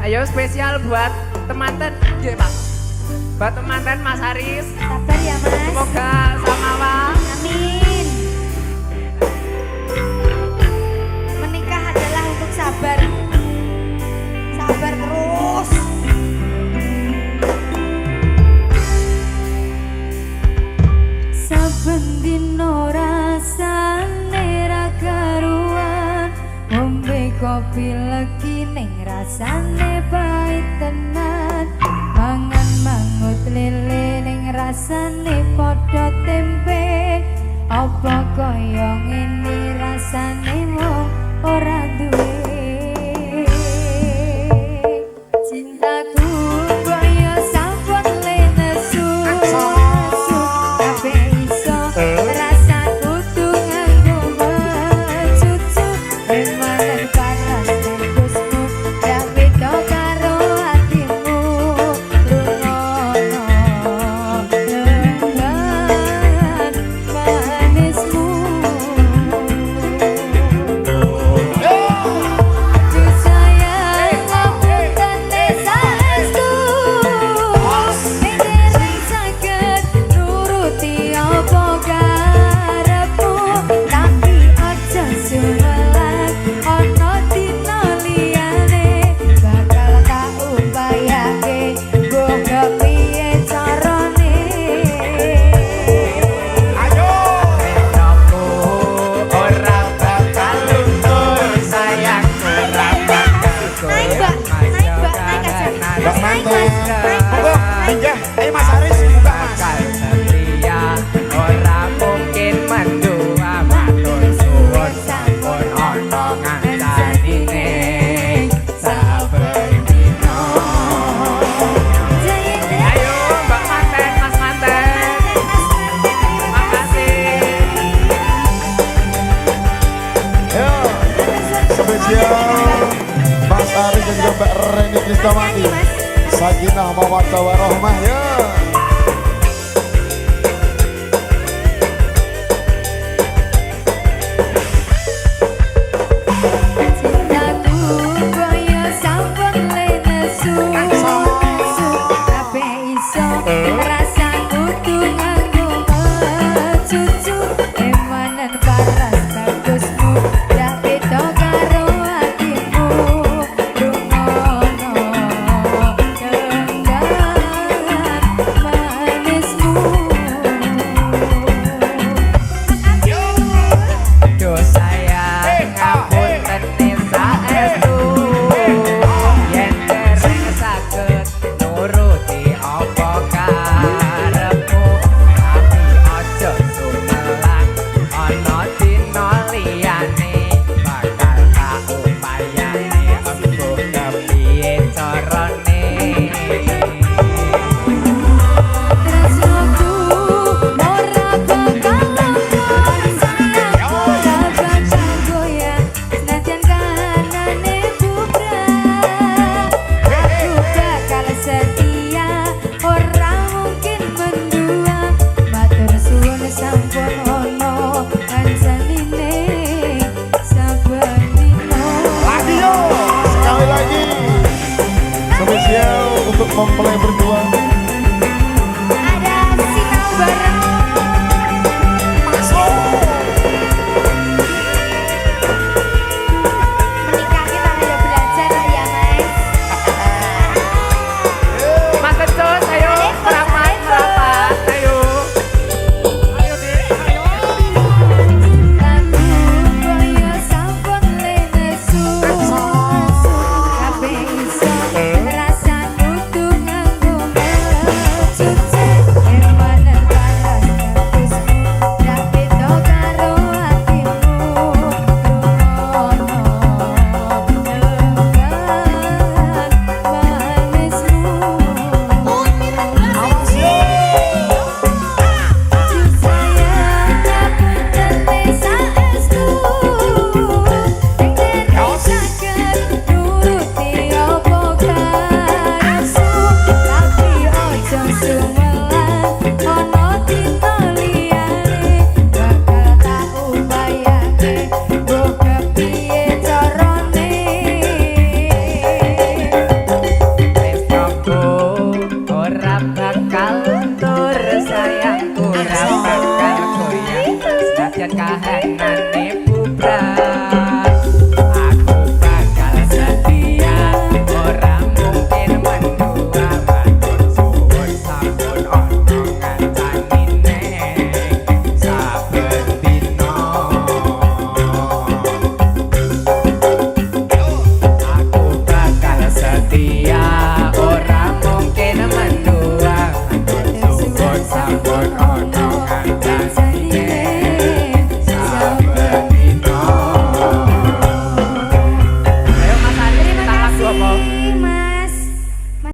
Ayo spesial buat temanten, nggih Pak. Buat temanten Mas Haris. Sabar ya Mas. Semoga samawa. Amin. Menikah adalah untuk sabar. Sabar terus. Saben dino rasane ra karuan, ngombe kopi legi ning rasane pahit tenan, mangan mangut lele ning rasane padha tempe, apa kaya ngene rasane wong ora duwe. Cintaku kaya sampun lenesu, kabeh iso rasaku tuh nganggo cucu, remalan panas tembusmu, gak beda karo hatimu, rungono lengan manismu. Duh sayang ngapunten saestu, ning saged nuruti apa karepmu, tapi aja sumelang ana dina liyane, bakal tak upayake mbok kepiye carane. Ayo renaku ora bakal luntur sayang ora bakal Naik, Mbak. Naik, Mbak. Naik aja. Mbak Manten. Naik, Oh, naik. iya, ayo Mas Haris buka Mas. bakal setia ora mungkin mendua matur suwun sampun ana ngancanine saben dina. Ayo Mbak Manten, Mas Manten. Makasih. Yo, spesial Mas Haris dan juga Mbak Reni Kristamati. Sakinah mawaddah warahmah ya. Cintaku kaya sampun lenesu, kabeh iso rasaku tuh nganggo cucu, emanan paras bagusmu, gak beda karo hatimu, rungono kendangan manismu. Duh sayang ngapunten saestu, yen dereng saged nuruti apa karepmu, tapi aja sumelang ana